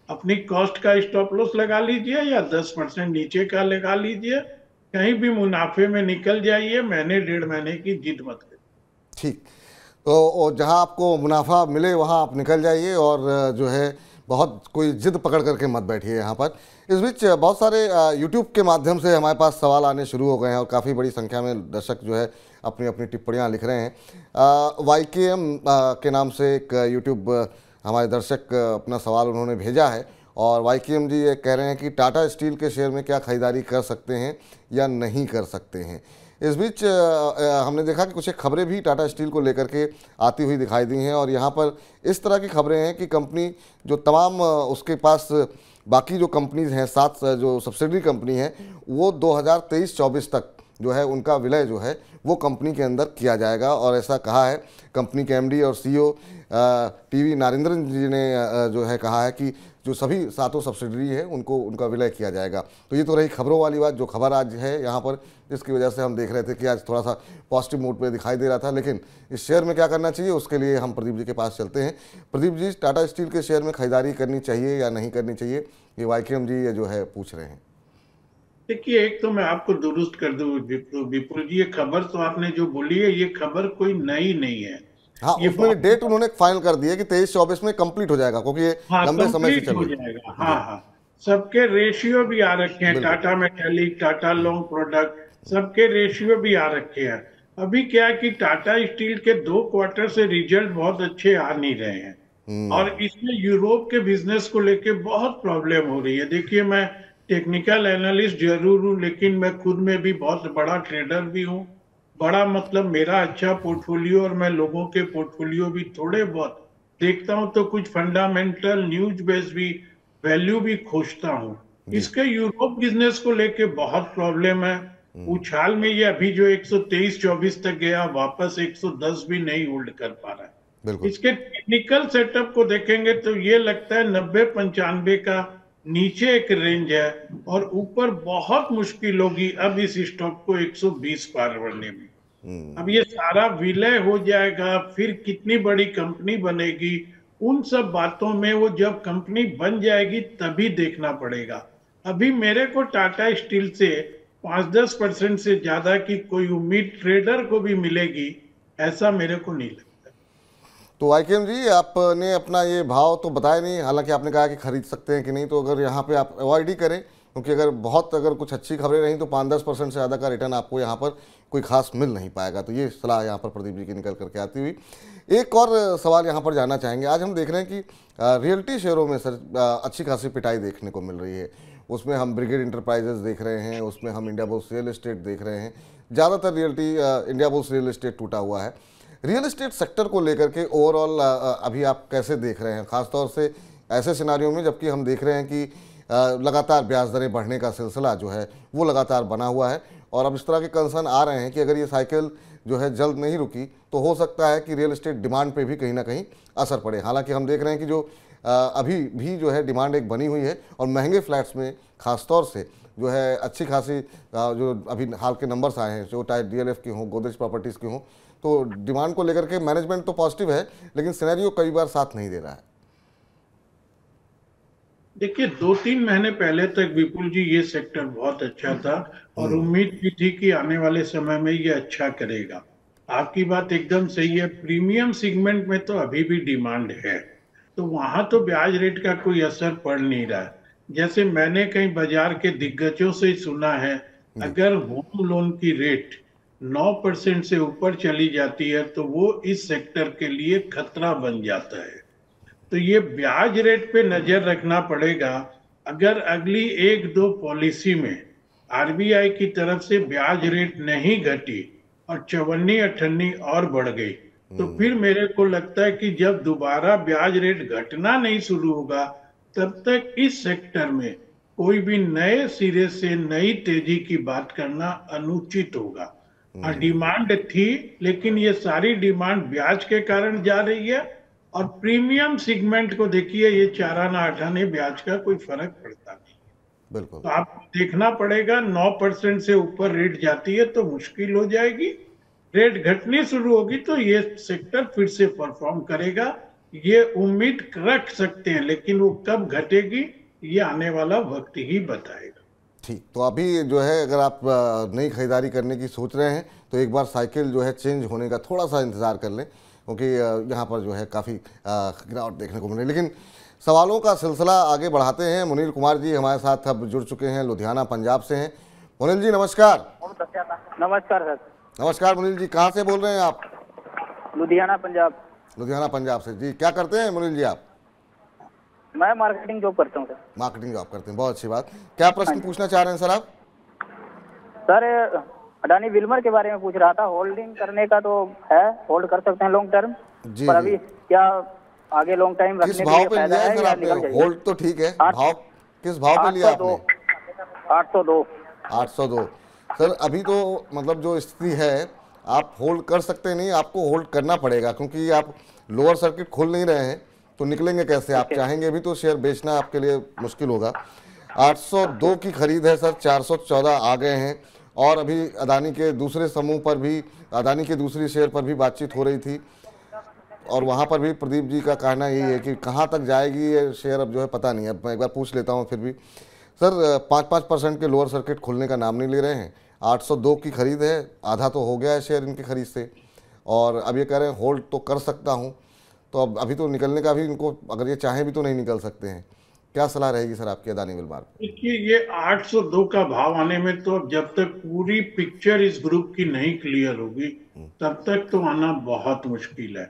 अपनी कॉस्ट का स्टॉप लॉस लगा लीजिए या 10% नीचे का लगा लीजिए, कहीं भी मुनाफे में निकल जाइए। महीने 1.5 महीने की जिद मत करिए। ठीक, तो जहां आपको मुनाफा मिले वहां आप निकल जाइए और जो है बहुत कोई जिद पकड़ करके मत बैठिए यहाँ पर। इस बीच बहुत सारे यूट्यूब के माध्यम से हमारे पास सवाल आने शुरू हो गए हैं और काफ़ी बड़ी संख्या में दर्शक जो है अपनी अपनी टिप्पणियाँ लिख रहे हैं। YKM के नाम से एक यूट्यूब हमारे दर्शक अपना सवाल उन्होंने भेजा है और YKM जी ये कह रहे हैं कि टाटा स्टील के शेयर में क्या खरीदारी कर सकते हैं या नहीं कर सकते हैं। इस बीच हमने देखा कि कुछ एक खबरें भी टाटा स्टील को लेकर के आती हुई दिखाई दी हैं और यहाँ पर इस तरह की खबरें हैं कि कंपनी जो तमाम उसके पास बाकी जो कंपनीज हैं, 7 जो सब्सिडरी कंपनी है, वो 2023-24 तक जो है उनका विलय जो है वो कंपनी के अंदर किया जाएगा। और ऐसा कहा है कंपनी के MD और CEO TV नारेंद्रन जी ने जो है कहा है कि जो सभी 7 सब्सिडरी है उनको उनका विलय किया जाएगा। तो ये तो रही खबरों वाली बात, जो खबर आज है यहाँ पर, जिसकी वजह से हम देख रहे थे कि आज थोड़ा सा पॉजिटिव मूड पे दिखाई दे रहा था। लेकिन इस शेयर में क्या करना चाहिए उसके लिए हम प्रदीप जी के पास चलते हैं। प्रदीप जी, टाटा स्टील के शेयर में खरीदारी करनी चाहिए या नहीं करनी चाहिए, ये YKM जी ये जो है पूछ रहे हैं। देखिए, एक तो मैं आपको दुरुस्त कर दूं विपुल जी, ये खबर तो आपने जो बोली है ये खबर कोई नई नहीं है। हाँ, उसमें डेट उन्होंने फाइनल कर दी है कि 23-24 में कंप्लीट हो जाएगा, क्योंकि ये लंबे समय से चल रही है। हाँ, सबके रेशियो भी आ रखे हैं, Tata metallic, Tata long product, सबके रेशियो भी आ रखे हैं। अभी क्या है कि टाटा स्टील के 2 क्वार्टर से रिजल्ट बहुत अच्छे आ नहीं रहे हैं, और इसमें यूरोप के बिजनेस को लेके बहुत प्रॉब्लम हो रही है। देखिए, मैं टेक्निकल एनालिस्ट जरूर हूँ, लेकिन मैं खुद में भी बहुत बड़ा ट्रेडर भी हूँ। बड़ा मतलब मेरा अच्छा पोर्टफोलियो, और मैं लोगों के पोर्टफोलियो भी थोड़े बहुत देखता हूँ, तो कुछ फंडामेंटल न्यूज बेस्ड भी वैल्यू भी खोजता हूँ। इसके यूरोप बिजनेस को लेके बहुत प्रॉब्लम है। उछाल में ये अभी जो 123-24 तक गया, वापस 110 भी नहीं होल्ड कर पा रहा है। बिल्कुल। इसके टेक्निकल सेटअप को देखेंगे तो ये लगता है 90-95 का नीचे एक रेंज है, और ऊपर बहुत मुश्किल होगी अब इस स्टॉक को 120 पार करने में। अब ये सारा विलय हो जाएगा, फिर कितनी बड़ी कंपनी बनेगी, उन सब बातों में वो जब कंपनी बन जाएगी तभी देखना पड़ेगा। अभी मेरे को टाटा स्टील से 5-10% से ज्यादा की कोई उम्मीद ट्रेडर को भी मिलेगी, ऐसा मेरे को नहीं लगता। तो आईकेएम जी, आपने अपना ये भाव तो बताया नहीं, हालांकि आपने कहा कि खरीद सकते हैं कि नहीं, तो अगर यहाँ पे आप अवॉइड ही करें, क्योंकि अगर कुछ अच्छी खबरें रहीं तो 5-10% से ज़्यादा का रिटर्न आपको यहाँ पर कोई खास मिल नहीं पाएगा। तो ये सलाह यहाँ पर प्रदीप जी की निकल करके आती हुई। एक और सवाल यहाँ पर जानना चाहेंगे। आज हम देख रहे हैं कि रियल्टी शेयरों में सर अच्छी खासी पिटाई देखने को मिल रही है। उसमें हम ब्रिगेड इंटरप्राइजेज देख रहे हैं, उसमें हम इंडिया बुल्स रियल एस्टेट देख रहे हैं। ज़्यादातर इंडिया बुल्स रियल एस्टेट टूटा हुआ है। रियल एस्टेट सेक्टर को लेकर के ओवरऑल अभी आप कैसे देख रहे हैं, खासतौर से ऐसे सिनारियों में जबकि हम देख रहे हैं कि लगातार ब्याज दरें बढ़ने का सिलसिला जो है वो लगातार बना हुआ है, और अब इस तरह के कंसर्न आ रहे हैं कि अगर ये साइकिल जो है जल्द नहीं रुकी तो हो सकता है कि रियल एस्टेट डिमांड पे भी कहीं ना कहीं असर पड़े। हालांकि हम देख रहे हैं कि जो अभी भी जो है डिमांड एक बनी हुई है, और महंगे फ्लैट्स में खासतौर से जो है अच्छी खासी जो अभी हाल के नंबर्स आए हैं, जो चाहे डीएलएफ के हों, गोदरेज प्रॉपर्टीज़ के हों, तो डिमांड को लेकर के मैनेजमेंट तो पॉजिटिव है, लेकिन सिनेरियो कई बार साथ नहीं दे रहा है। देखिए, 2-3 महीने पहले तक विपुल जी ये सेक्टर बहुत अच्छा था, और उम्मीद भी थी कि आने वाले समय में ये अच्छा करेगा। आपकी बात एकदम सही है। प्रीमियम सेगमेंट में तो अभी भी डिमांड है, तो वहां तो ब्याज रेट का कोई असर पड़ नहीं रहा है। जैसे मैंने कहीं बाजार के दिग्गजों से सुना है, अगर होम लोन की रेट 9% से ऊपर चली जाती है तो वो इस सेक्टर के लिए खतरा बन जाता है। तो ये ब्याज रेट पे नजर रखना पड़ेगा। अगर अगली 1-2 पॉलिसी में आरबीआई की तरफ से ब्याज रेट नहीं घटी और चवन्नी अठन्नी और बढ़ गई, तो फिर मेरे को लगता है कि जब दोबारा ब्याज रेट घटना नहीं शुरू होगा, तब तक इस सेक्टर में कोई भी नए सिरे से नई तेजी की बात करना अनुचित होगा। डिमांड थी, लेकिन ये सारी डिमांड ब्याज के कारण जा रही है, और प्रीमियम सेगमेंट को देखिए, ये 4 आना 8 आने ब्याज का कोई फर्क पड़ता नहीं। बिल्कुल। तो आपको देखना पड़ेगा, 9% से ऊपर रेट जाती है तो मुश्किल हो जाएगी, रेट घटनी शुरू होगी तो ये सेक्टर फिर से परफॉर्म करेगा, ये उम्मीद रख सकते हैं, लेकिन वो कब घटेगी ये आने वाला वक्त ही बताएगा। ठीक, तो अभी जो है अगर आप नई खरीदारी करने की सोच रहे हैं तो एक बार साइकिल जो है चेंज होने का थोड़ा सा इंतज़ार कर लें, क्योंकि यहाँ पर जो है काफ़ी गिरावट देखने को मिले। लेकिन सवालों का सिलसिला आगे बढ़ाते हैं। मुनील कुमार जी हमारे साथ अब जुड़ चुके हैं, लुधियाना पंजाब से हैं। मुनील जी नमस्कार। नमस्कार सर। नमस्कार मुनील जी, कहाँ से बोल रहे हैं आप? लुधियाना पंजाब। लुधियाना पंजाब से जी। क्या करते हैं मुनील जी आप? मैं मार्केटिंग जॉब करता हूँ सर। मार्केटिंग जॉब करते हैं, बहुत अच्छी बात। क्या प्रश्न पूछना चाह रहे हैं सर आप? सर, अडानी विल्मर के बारे में पूछ रहा था। होल्डिंग करने का तो है, होल्ड कर सकते हैं लॉन्ग टर्म, पर अभी क्या आगे लॉन्ग टाइम रखने किस भाव पे लिया है सर आपने? होल्ड तो ठीक है, भाव किस भाव पे लिया आपने? 802। 802 सर। अभी तो मतलब जो स्थिति है आप होल्ड कर सकते नहीं, आपको होल्ड करना पड़ेगा, क्योंकि आप लोअर सर्किट खोल नहीं रहे हैं तो निकलेंगे कैसे? आप चाहेंगे भी तो शेयर बेचना आपके लिए मुश्किल होगा। 802 की खरीद है सर, 414 आ गए हैं, और अभी अदानी के दूसरे समूह पर भी, अदानी के दूसरी शेयर पर भी बातचीत हो रही थी, और वहाँ पर भी प्रदीप जी का कहना यही है कि कहाँ तक जाएगी ये शेयर अब जो है पता नहीं है। अब मैं एक बार पूछ लेता हूँ फिर भी। सर 5-5% के लोअर सर्किट खुलने का नाम नहीं ले रहे हैं। 802 की खरीद है, आधा तो हो गया है शेयर इनकी खरीद से, और अब ये कह रहे हैं होल्ड तो कर सकता हूँ। तो अब अभी तो निकलने का भी इनको, अगर ये चाहें भी तो नहीं निकल सकते हैं। क्या सलाह रहेगी सर आपकी अदानी विल्मर? देखिए, ये 802 का भाव आने में तो जब तक पूरी पिक्चर इस ग्रुप की नहीं क्लियर होगी तब तक तो आना बहुत मुश्किल है।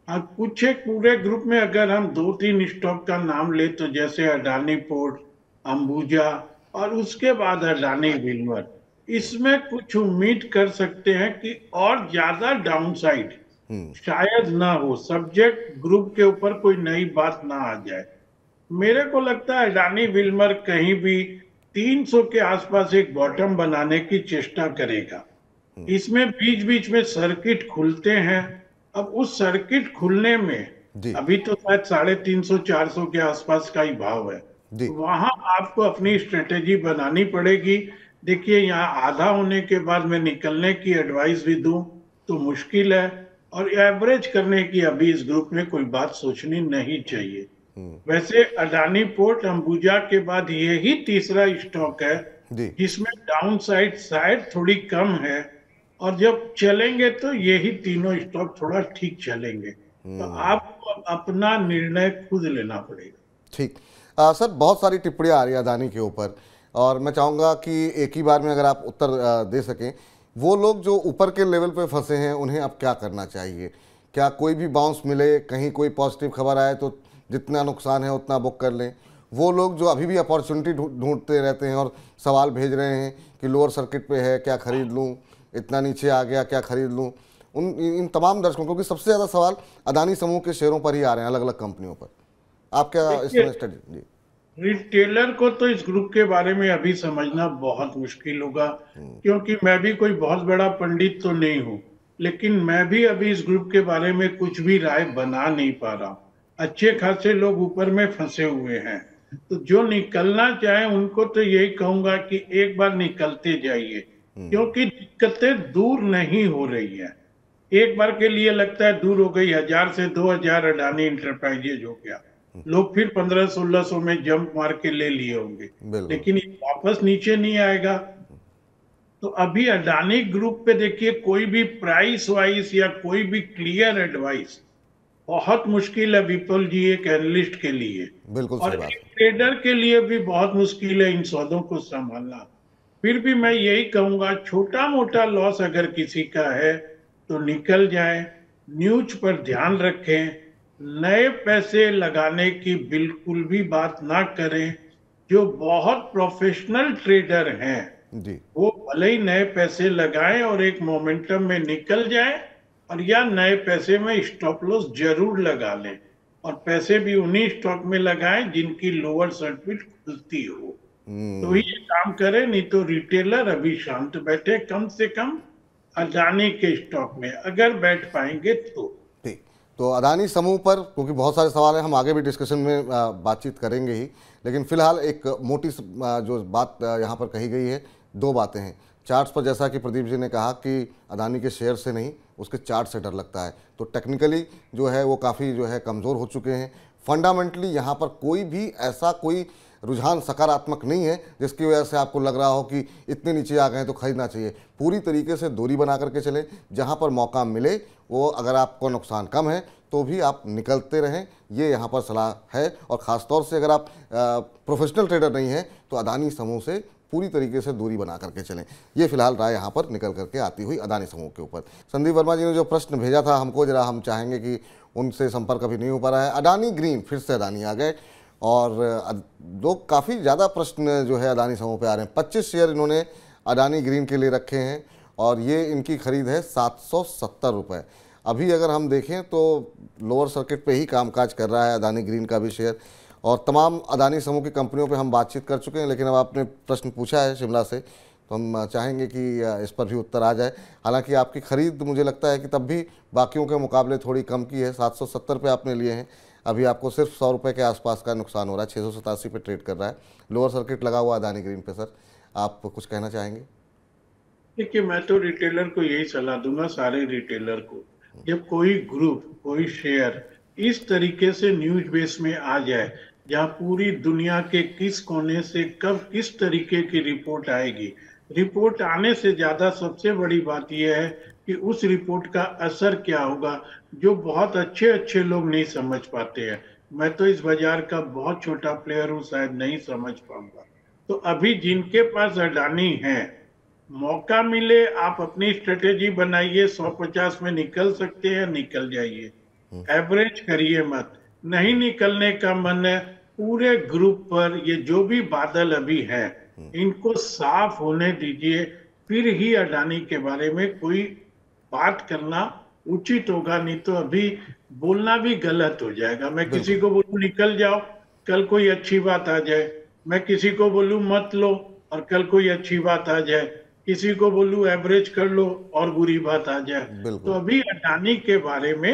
कुछ एक पूरे ग्रुप में अगर हम 2-3 स्टॉक का नाम ले तो जैसे अडानी पोर्ट, अंबुजा और उसके बाद अडानी विल्मर, इसमें कुछ उम्मीद कर सकते हैं कि और ज्यादा डाउनसाइड शायद ना हो, सब्जेक्ट ग्रुप के ऊपर कोई नई बात ना आ जाए। मेरे को लगता है अडानी विल्मर कहीं भी 300 के आसपास एक बॉटम बनाने की चेष्टा करेगा। इसमें बीच बीच में सर्किट खुलते हैं। अब उस सर्किट खुलने में अभी तो शायद 350-400 के आसपास का ही भाव है, वहां आपको अपनी स्ट्रेटेजी बनानी पड़ेगी। देखिए, यहाँ आधा होने के बाद मैं निकलने की एडवाइस भी दूं तो मुश्किल है, और एवरेज करने की अभी इस ग्रुप में कोई बात सोचनी नहीं चाहिए। वैसे अडानी पोर्ट, अंबुजा के बाद यही तीसरा स्टॉक है जिसमें डाउन साइड शायद थोड़ी कम है, और जब चलेंगे तो यही तीनों स्टॉक थोड़ा ठीक चलेंगे। तो आपको अपना निर्णय खुद लेना पड़ेगा। ठीक। सर, बहुत सारी टिप्पणियां आ रही है अडानी के ऊपर, और मैं चाहूँगा कि एक ही बार में अगर आप उत्तर दे सकें। वो लोग जो ऊपर के लेवल पे फंसे हैं उन्हें अब क्या करना चाहिए? क्या कोई भी बाउंस मिले, कहीं कोई पॉजिटिव खबर आए तो जितना नुकसान है उतना बुक कर लें? वो लोग जो अभी भी अपॉर्चुनिटी ढूंढते रहते हैं और सवाल भेज रहे हैं कि लोअर सर्किट पे है, क्या खरीद लूँ, इतना नीचे आ गया, क्या खरीद लूँ, इन तमाम दर्शकों, क्योंकि सबसे ज़्यादा सवाल अडानी समूह के शेयरों पर ही आ रहे हैं, अलग अलग कंपनियों पर। आप क्या इस समय स्टडी? जी, रिटेलर को तो इस ग्रुप के बारे में अभी समझना बहुत मुश्किल होगा, क्योंकि मैं भी कोई बहुत बड़ा पंडित तो नहीं हूँ, लेकिन मैं भी अभी इस ग्रुप के बारे में कुछ भी राय बना नहीं पा रहा हूँ। अच्छे खासे लोग ऊपर में फंसे हुए हैं, तो जो निकलना चाहे उनको तो यही कहूंगा कि एक बार निकलते जाइए, क्योंकि दिक्कतें दूर नहीं हो रही है। एक बार के लिए लगता है दूर हो गई, 1000 से 2000 अडानी इंटरप्राइजेज हो गया, लोग फिर 1500-1600 में जंप मार के ले लिए होंगे, लेकिन वापस नीचे नहीं आएगा। तो अभी अडानी ग्रुप पे देखिए, कोई भी प्राइस वाइज या कोई भी क्लियर एडवाइस बहुत मुश्किल है विपुल जी, एक एनालिस्ट के लिए, बिल्कुल, और एक ट्रेडर के लिए भी बहुत मुश्किल है इन सौदों को संभालना। फिर भी मैं यही कहूंगा, छोटा मोटा लॉस अगर किसी का है तो निकल जाए, न्यूज पर ध्यान रखें, नए पैसे लगाने की बिल्कुल भी बात ना करें। जो बहुत प्रोफेशनल ट्रेडर हैं वो भले ही नए पैसे लगाएं और एक मोमेंटम में निकल जाएं, और या नए पैसे में स्टॉप लॉस जरूर लगा लें, और पैसे भी उन्हीं स्टॉक में लगाएं जिनकी लोअर सर्किट खुलती हो, तो ही काम करें। नहीं तो रिटेलर अभी शांत बैठे, कम से कम अडानी के स्टॉक में अगर बैठ पाएंगे तो। तो अडानी समूह पर क्योंकि बहुत सारे सवाल हैं, हम आगे भी डिस्कशन में बातचीत करेंगे ही, लेकिन फिलहाल एक मोटी जो बात यहाँ पर कही गई है, दो बातें हैं। चार्ट्स पर जैसा कि प्रदीप जी ने कहा कि अडानी के शेयर से नहीं, उसके चार्ट से डर लगता है, तो टेक्निकली जो है वो काफ़ी जो है कमज़ोर हो चुके हैं। फंडामेंटली यहाँ पर कोई भी ऐसा कोई रुझान सकारात्मक नहीं है जिसकी वजह से आपको लग रहा हो कि इतने नीचे आ गए तो खरीदना चाहिए। पूरी तरीके से दूरी बना करके चलें, जहाँ पर मौका मिले वो, अगर आपको नुकसान कम है तो भी आप निकलते रहें, ये यहाँ पर सलाह है। और ख़ास तौर से अगर आप प्रोफेशनल ट्रेडर नहीं हैं तो अडानी समूह से पूरी तरीके से दूरी बना करके चलें। ये फिलहाल राय यहाँ पर निकल करके आती हुई अडानी समूह के ऊपर। संदीप वर्मा जी ने जो प्रश्न भेजा था हमको, जरा हम चाहेंगे कि उनसे संपर्क अभी नहीं हो पा रहा है। अडानी ग्रीन, फिर से अडानी आ गए, और दो काफ़ी ज़्यादा प्रश्न जो है अडानी समूह पे आ रहे हैं। 25 शेयर इन्होंने अडानी ग्रीन के लिए रखे हैं, और ये इनकी खरीद है 770 रुपये। अभी अगर हम देखें तो लोअर सर्किट पे ही कामकाज कर रहा है अडानी ग्रीन का भी शेयर, और तमाम अडानी समूह की कंपनियों पे हम बातचीत कर चुके हैं, लेकिन अब आपने प्रश्न पूछा है शिमला से, तो हम चाहेंगे कि इस पर भी उत्तर आ जाए। हालांकि आपकी खरीद मुझे लगता है कि तब भी बाकियों के मुकाबले थोड़ी कम की है। 770 पे आपने लिए हैं, अभी आपको सिर्फ 100 रुपये के आसपास का नुकसान हो रहा है। 687 पे ट्रेड कर रहा है, लोअर सर्किट लगा हुआ अडानी ग्रीन पे। सर, आप कुछ कहना चाहेंगे? देखिए, मैं तो रिटेलर को यही सलाह दूंगा, सारे रिटेलर को, जब कोई ग्रुप, कोई शेयर इस तरीके से न्यूज बेस में आ जाए, जहां पूरी दुनिया के किस कोने से कब किस तरीके की रिपोर्ट आएगी, रिपोर्ट आने से ज्यादा सबसे बड़ी बात यह है कि उस रिपोर्ट का असर क्या होगा, जो बहुत अच्छे अच्छे लोग नहीं समझ पाते हैं। मैं तो इस बाजार का बहुत छोटा प्लेयर हूँ, शायद नहीं समझ पाऊंगा। तो अभी जिनके पास अडानी है, मौका मिले आप अपनी स्ट्रेटेजी बनाइए, 150 में निकल सकते हैं, निकल जाइए। एवरेज करिए मत। नहीं निकलने का मन है पूरे ग्रुप पर, ये जो भी बादल अभी है इनको साफ होने दीजिए, फिर ही अडानी के बारे में कोई बात करना उचित होगा। नहीं तो अभी बोलना भी गलत हो जाएगा। मैं किसी बिल्कुल को बोलूं निकल जाओ, कल कोई अच्छी बात आ जाए। मैं किसी को बोलूं मत लो, और कल कोई अच्छी बात आ जाए। किसी को बोलूं एवरेज कर लो, और बुरी बात आ जाए। तो बिल्कुल। अभी अडानी के बारे में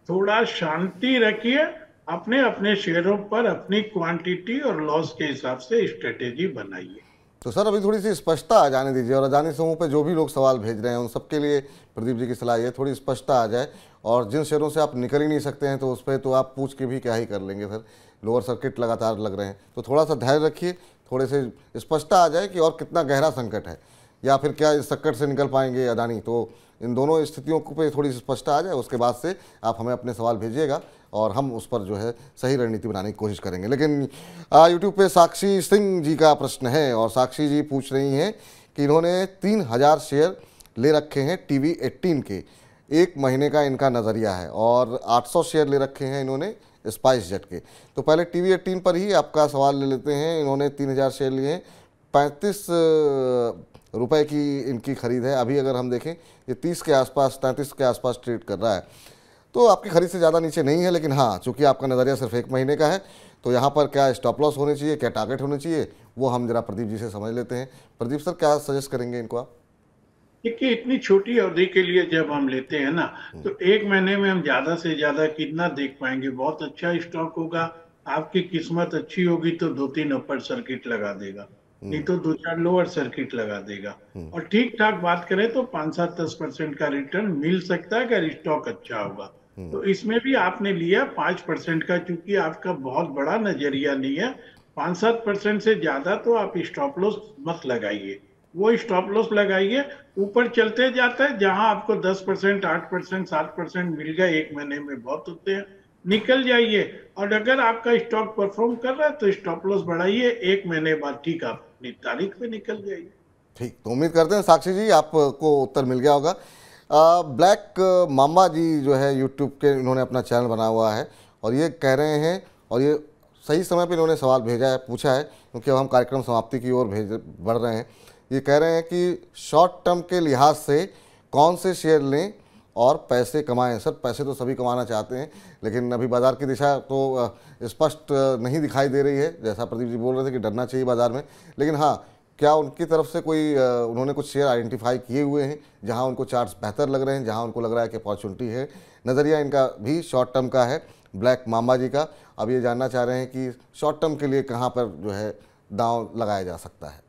थोड़ा शांति रखिए, अपने अपने शेयरों पर अपनी क्वांटिटी और लॉस के हिसाब से स्ट्रेटेजी बनाइए। तो सर अभी थोड़ी सी स्पष्टता आ जाने दीजिए, और अडानी समूह पे जो भी लोग सवाल भेज रहे हैं उन सबके लिए प्रदीप जी की सलाह ये थोड़ी स्पष्टता आ जाए। और जिन शेयरों से आप निकल ही नहीं सकते हैं तो उस पर तो आप पूछ के भी क्या ही कर लेंगे सर, लोअर सर्किट लगातार लग रहे हैं। तो थोड़ा सा धैर्य रखिए, थोड़े से स्पष्टता आ जाए कि और कितना गहरा संकट है, या फिर क्या इस संकट से निकल पाएंगे अडानी। तो इन दोनों स्थितियों पे थोड़ी स्पष्टता आ जाए, उसके बाद से आप हमें अपने सवाल भेजिएगा और हम उस पर जो है सही रणनीति बनाने की कोशिश करेंगे। लेकिन यूट्यूब पे साक्षी सिंह जी का प्रश्न है, और साक्षी जी पूछ रही हैं कि इन्होंने 3000 शेयर ले रखे हैं टीवी 18 के, एक महीने का इनका नज़रिया है, और 800 शेयर ले रखे हैं इन्होंने स्पाइस जेट के। तो पहले टीवी 18 पर ही आपका सवाल ले लेते हैं। इन्होंने 3000 शेयर लिए हैं, 35 रुपए की इनकी खरीद है। अभी अगर हम देखें ये 30 के आसपास, 33 के आसपास ट्रेड कर रहा है। तो आपकी खरीद से ज़्यादा नीचे नहीं है, लेकिन हाँ चूँकि आपका नज़रिया सिर्फ एक महीने का है तो यहाँ पर क्या स्टॉप लॉस होने चाहिए, क्या टारगेट होने चाहिए, वो हम जरा प्रदीप जी से समझ लेते हैं। प्रदीप सर क्या सजेस्ट करेंगे इनको आप? देखिए, इतनी छोटी अवधि के लिए जब हम लेते हैं ना, तो एक महीने में हम ज्यादा से ज्यादा कितना देख पाएंगे। बहुत अच्छा स्टॉक होगा, आपकी किस्मत अच्छी होगी तो 2-3 अपर सर्किट लगा देगा, नहीं तो 2-4 लोअर सर्किट लगा देगा। और ठीक ठाक बात करें तो 5-7-10% का रिटर्न मिल सकता है अगर स्टॉक अच्छा होगा। तो इसमें भी आपने लिया 5% का, चूंकि आपका बहुत बड़ा नजरिया नहीं है। 5-7% से ज्यादा तो आप स्टॉप लॉस मत लगाइए। वो स्टॉप लॉस लगाइए, ऊपर चलते जाता है। जहां आपको 10%, 8%, 7% मिल गए एक महीने में बहुत होते हैं, निकल जाइए। और अगर आपका स्टॉक परफॉर्म कर रहा है तो स्टॉप लॉस बढ़ाइए, एक महीने बाद ठीक आप अपनी तारीख पे निकल जाइए। ठीक, तो उम्मीद करते हैं साक्षी जी आपको उत्तर मिल गया होगा। ब्लैक मामा जी जो है यूट्यूब के, इन्होंने अपना चैनल बना हुआ है और ये कह रहे हैं, और ये सही समय पे इन्होंने सवाल भेजा है, पूछा है, क्योंकि अब हम कार्यक्रम समाप्ति की ओर बढ़ रहे हैं। ये कह रहे हैं कि शॉर्ट टर्म के लिहाज से कौन से शेयर लें और पैसे कमाएं। सर पैसे तो सभी कमाना चाहते हैं, लेकिन अभी बाज़ार की दिशा तो स्पष्ट नहीं दिखाई दे रही है, जैसा प्रदीप जी बोल रहे थे कि डरना चाहिए बाज़ार में। लेकिन हाँ, क्या उनकी तरफ से कोई उन्होंने कुछ शेयर आइडेंटिफाई किए हुए हैं जहां उनको चार्ट्स बेहतर लग रहे हैं, जहां उनको लग रहा है कि अपॉर्चुनिटी है? नज़रिया इनका भी शॉर्ट टर्म का है, ब्लैक मामा जी का। अब ये जानना चाह रहे हैं कि शॉर्ट टर्म के लिए कहाँ पर जो है दांव लगाया जा सकता है।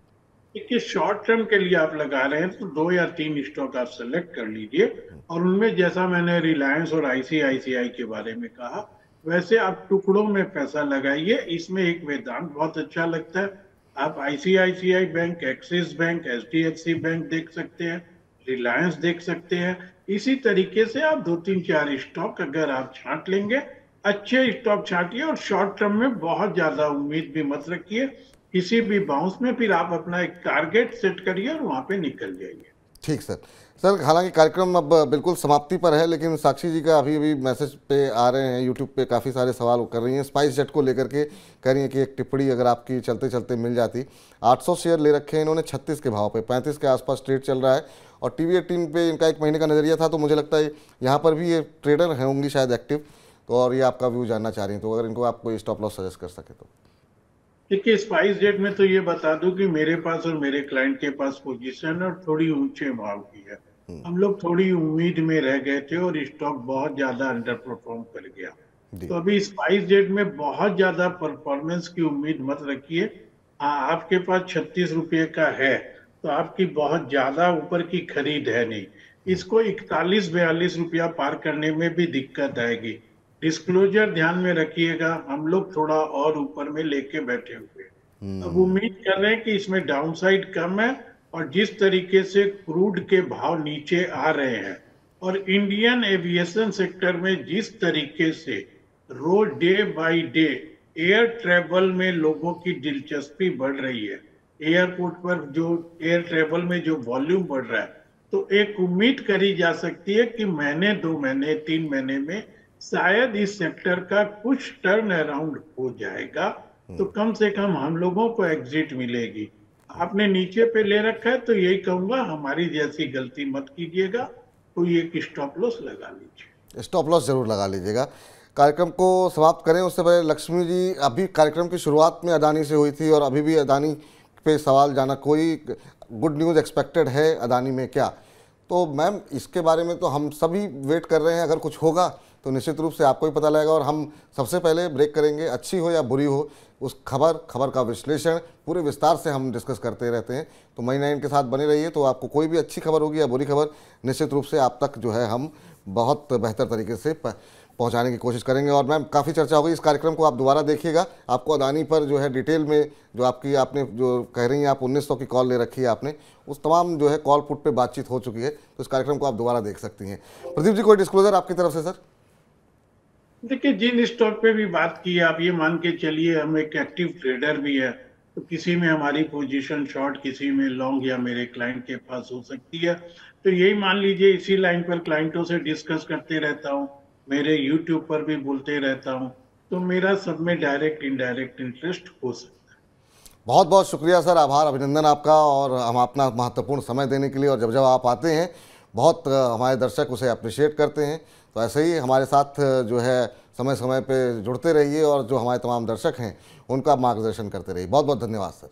देखिए, शॉर्ट टर्म के लिए आप लगा रहे हैं तो 2 या 3 स्टॉक आप सेलेक्ट कर लीजिए, और उनमें जैसा मैंने रिलायंस और आईसीआईसीआई के बारे में कहा वैसे आप टुकड़ों में पैसा लगाइए। इसमें एक वेदांत बहुत अच्छा लगता है, आप ICICI bank, axis bank, HDFC bank देख सकते हैं, रिलायंस देख सकते हैं। इसी तरीके से आप 2-3-4 स्टॉक अगर आप छांट लेंगे, अच्छे स्टॉक छांटिए, और शॉर्ट टर्म में बहुत ज्यादा उम्मीद भी मत रखिए किसी भी बाउंस में। फिर आप अपना एक टारगेट सेट करिए और वहां पे निकल जाइए। ठीक सर, हालांकि कार्यक्रम अब बिल्कुल समाप्ति पर है, लेकिन साक्षी जी का अभी मैसेज पे आ रहे हैं, यूट्यूब पे काफ़ी सारे सवाल कर रही हैं स्पाइस जेट को लेकर के। कह रही हैं कि एक टिप्पणी अगर आपकी चलते चलते मिल जाती। 800 शेयर ले रखे हैं इन्होंने 36 के भाव पे, 35 के आसपास ट्रेड चल रहा है, और टीवी 18 पे इनका एक महीने का नज़रिया था। तो मुझे लगता है यहाँ पर भी ये ट्रेडर हैं होंगी शायद एक्टिव, तो और ये आपका व्यू जानना चाह रही हैं, तो अगर इनको आप कोई स्टॉप लॉस सजेस्ट कर सके तो। देखिए, स्पाइस जेट में तो ये बता दूं कि मेरे पास और मेरे क्लाइंट के पास पोजीशन और थोड़ी ऊंचे भाव की है। हम लोग थोड़ी उम्मीद में रह गए थे और स्टॉक बहुत ज्यादा अंडर परफॉर्म कर गया। तो अभी स्पाइस जेट में बहुत ज्यादा परफॉर्मेंस की उम्मीद मत रखिए। हाँ, आपके पास 36 रुपये का है तो आपकी बहुत ज्यादा ऊपर की खरीद है नहीं। इसको 41-42 रुपया पार करने में भी दिक्कत आएगी। डिस्क्लोजर ध्यान में रखिएगा, हम लोग थोड़ा और ऊपर में लेके बैठे हुए। अब उम्मीद कर रहे हैं कि इसमें डाउनसाइड कम है, और जिस तरीके से क्रूड के भाव नीचे आ रहे हैं और इंडियन एविएशन सेक्टर में जिस तरीके से रोज day by day air travel में लोगों की दिलचस्पी बढ़ रही है, एयरपोर्ट पर जो एयर ट्रेवल में जो वॉल्यूम बढ़ रहा है, तो एक उम्मीद करी जा सकती है कि महीने, 2 महीने, 3 महीने में शायद इस सेक्टर का कुछ टर्न अराउंड हो जाएगा, तो कम से कम हम लोगों को एग्जिट मिलेगी। आपने नीचे पे ले रखा है तो यही कहूंगा, हमारी जैसी गलती मत कीजिएगा, कोई एक स्टॉप लॉस लगा लीजिए। स्टॉप लॉस जरूर लगा लीजिएगा। कार्यक्रम को समाप्त करें उससे पहले लक्ष्मी जी, अभी कार्यक्रम की शुरुआत में अदानी से हुई थी और अभी भी अदानी पे सवाल जाना, कोई गुड न्यूज़ एक्सपेक्टेड है अदानी में क्या? तो मैम इसके बारे में तो हम सभी वेट कर रहे हैं, अगर कुछ होगा तो निश्चित रूप से आपको ही पता लगेगा और हम सबसे पहले ब्रेक करेंगे, अच्छी हो या बुरी हो उस खबर का विश्लेषण पूरे विस्तार से हम डिस्कस करते रहते हैं। तो मनी 9 के साथ बने रहिए, तो आपको कोई भी अच्छी खबर होगी या बुरी खबर निश्चित रूप से आप तक जो है हम बहुत बेहतर तरीके से पहुंचाने की कोशिश करेंगे। और मैम काफ़ी चर्चा हो गई, इस कार्यक्रम को आप दोबारा देखिएगा, आपको अदानी पर जो है डिटेल में जो आपने जो कह रही हैं आप 1900 की कॉल ले रखी है आपने, उस तमाम जो है कॉल पुट पे बातचीत हो चुकी है, तो इस कार्यक्रम को आप दोबारा देख सकती हैं। प्रदीप जी, कोई डिस्क्लोजर आपकी तरफ से? सर देखिए, जिन स्टॉक पे भी बात की, आप ये मान के चलिए हम एक एक्टिव ट्रेडर भी है, तो किसी में हमारी पोजीशन शॉर्ट, किसी में लॉन्ग या मेरे क्लाइंट के पास हो सकती है। तो यही मान लीजिए, इसी लाइन पर क्लाइंटों से डिस्कस करते रहता हूँ, मेरे यूट्यूब पर भी बोलते रहता हूँ, तो मेरा सब में डायरेक्ट इनडायरेक्ट इंटरेस्ट हो सकता है। बहुत बहुत शुक्रिया सर, आभार, अभिनंदन आपका, और हम अपना महत्वपूर्ण समय देने के लिए, और जब आप आते हैं बहुत हमारे दर्शक उसे अप्रिशिएट करते हैं। तो ऐसे ही हमारे साथ जो है समय समय पे जुड़ते रहिए और जो हमारे तमाम दर्शक हैं उनका मार्गदर्शन करते रहिए। बहुत बहुत धन्यवाद सर।